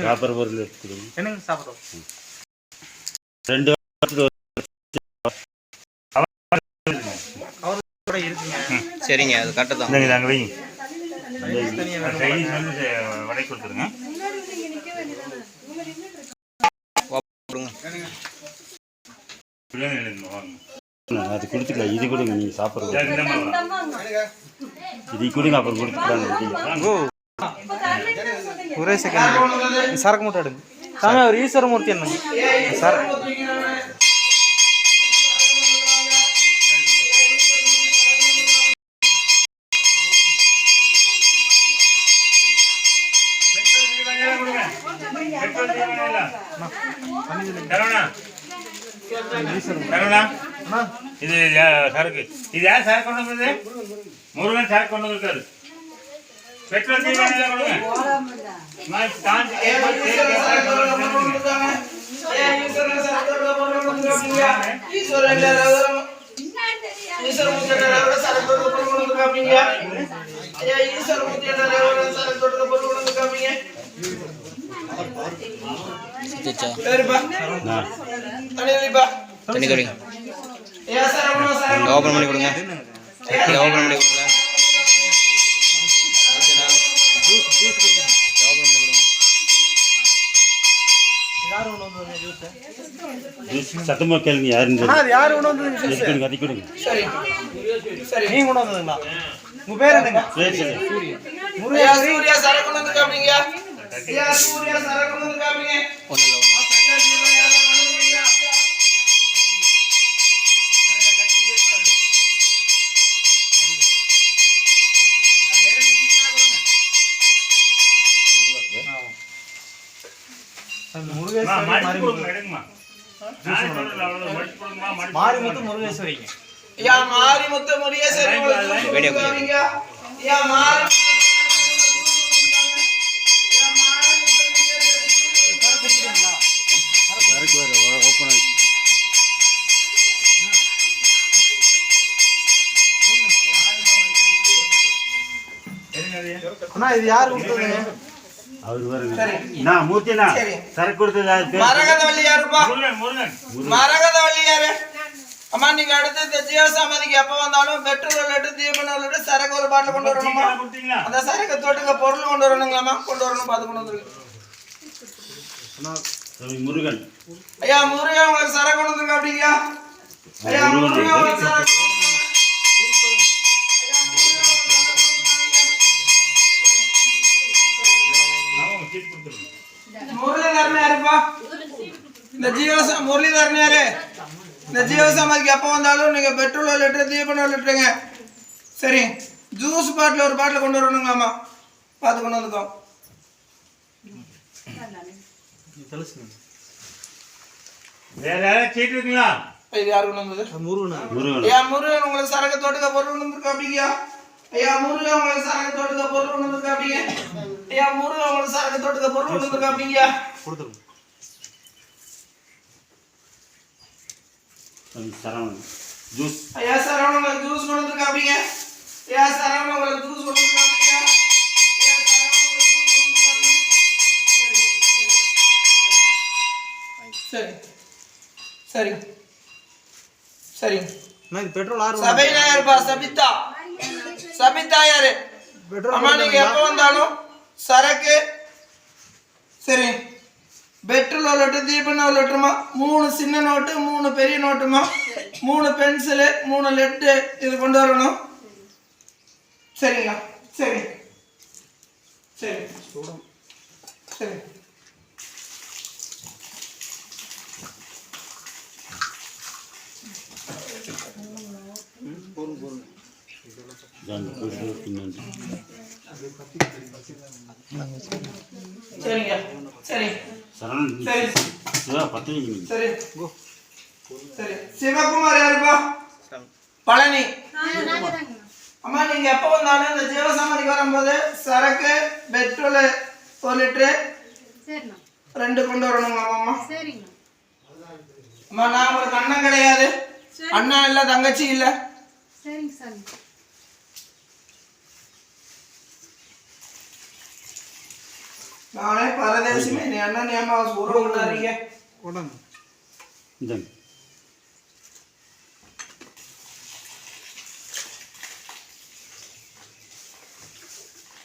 சாப்பிட்ற பொருள் எடுத்துக்கணும். என்னங்க சாப்பிட்றோம்? 2 இருக்குங்க. சரிங்க, அது கரெக்டு தான். நாங்கள் வைங்க வடை கொடுத்துருங்க. அது கொடுத்துக்கலாம். இது கொடுங்க, நீங்கள் சாப்பிட்றது இது கொடுங்க, அப்புறம் கொடுத்துக்கலாம். ஒரே செகண்ட் சரக்கு மூட்டை எடுங்க சாமி. அவர் ஈஸ்வரமூர்த்தி என்னங்க சார்? இது சரக்கு. இது யார் சரக்கு கொண்டு வந்தது? முருகன் சரக்கு கொண்டு வந்திருக்காரு. பெட்ரோல் தண்ணி கொடுங்க. ஓப்பன் பண்ணி கொடுங்க. ஓப்பன் பண்ணி கொடுங்க. சத்தமா கேளுங்க. யாருன்னு யாரு கொண்டு வந்தது? கத்தி கொடுங்க. நீங்க கொண்டு வந்ததுங்களா? உங்க பேர் என்னங்க? சூர்யா சரக்கு கொண்டு வந்துருக்காங்க. சூர்யா சரக்கு கொண்டு வந்துருக்காங்க. ஒன்றும் இல்லை. மாரிமுத்து முருகேஸ்வரிங்க. மாரிமுத்து முருகேஸ்வரி அண்ணா இது யாரு கொடுத்ததுங்க? அவர் வருங்க. நான் மூர்த்தினா சரக்கு கொடுத்தது. மரகதவள்ளி யாருப்பா? மரகதவள்ளி யாரு? அம்மா நீங்க அடுத்து இந்த ஜீவ சமாதிக்கு எப்ப வந்தாலும் பெட்ரோல் லட்டு தீபனோட சரக்கு ஒரு பாட்டில் கொண்டு வரணுமா? அந்த சரக்கு தொட்டுக்க பொருள் கொண்டு வரணுங்களாமா? கொண்டு வரணும். பார்த்து கொண்டு வந்துருக்கு. முருகன் ஐயா முருகன் உங்களுக்கு சரக்கு கொண்டு வந்துருக்கு அப்படிங்க. ஐயா முருகன் உங்களுக்கு சரக்கு முரளிதரன் யாருப்பா? இந்த முரளிதரன் யாரு? இந்த ஜீவ சமாதிக்கு எப்போ வந்தாலும் நீங்க பெட்ரோல் லிட்டரு தீபனம் லிட்டருங்க. சரி, ஜூஸ் பாட்டில் ஒரு பாட்டில் கொண்டு வரணுங்களாமா? பார்த்து கொண்டு வந்துக்கோ. வேற யாராவது சீட்டு இருக்குங்களா? இது யாரு கொண்டு வந்தது? முருகன். ஐயா முருகன் உங்களுக்கு சரக்கு தொட்டுக்க பொருள் கொண்டு வந்துருக்கா அப்படிங்க. ஐயா முருகன் உங்களுக்கு சரக்கு தொட்டுக்க பொருள் கொண்டு வந்துருக்கா அப்படிங்க. ஐயா முருகன் உங்களுக்கு சரக்கு தொட்டுக்க பொருள் கொண்டு வந்துருக்கா அப்படிங்க. கொடுத்துருங்க. சரவணன் ஜூஸ். ஐயா சரவணன் உங்களுக்கு ஜூஸ் கொண்டு வந்துருக்கா அப்படிங்க. ஐயா சரவணன் உங்களுக்கு ஜூஸ் கொண்டு வந்துருக்கா அப்படிங்க. சரி சரி சரி. பெட்ரோல் ஆறு சபையில யாருப்பா? சபிதா. சபிதா யாரு? அம்மா நீங்க எப்ப வந்தாலும் சரக்கு சரி பெட்ரோல் லட்டு தீபன லட்டுமா? 3 சின்ன நோட்டு 3 பெரிய நோட்டுமா? 3 பென்சிலு 3 லெட்டு இது கொண்டு வரணும். சரிங்களா? சரி சரி சரி. சரிங்க சரி சரி சரி சரி. சிவகுமார் யாருப்பா? பழனி. அம்மா நீங்க எப்ப வந்தாலும் இந்த ஜீவசமாதிக்கு வரும்போது சரக்கு பெட்ரோல் 1 லிட்டரு 2 கொண்டு வரணுங்களா அம்மா? அம்மா நான் உங்களுக்கு அண்ணன் கிடையாது. அண்ணா இல்ல தங்கச்சி இல்ல. நானே பரதேசி நீ அண்ணன் ஏமா உறவு கொண்டாடுறீங்க கொண்டாங்க இந்தாங்க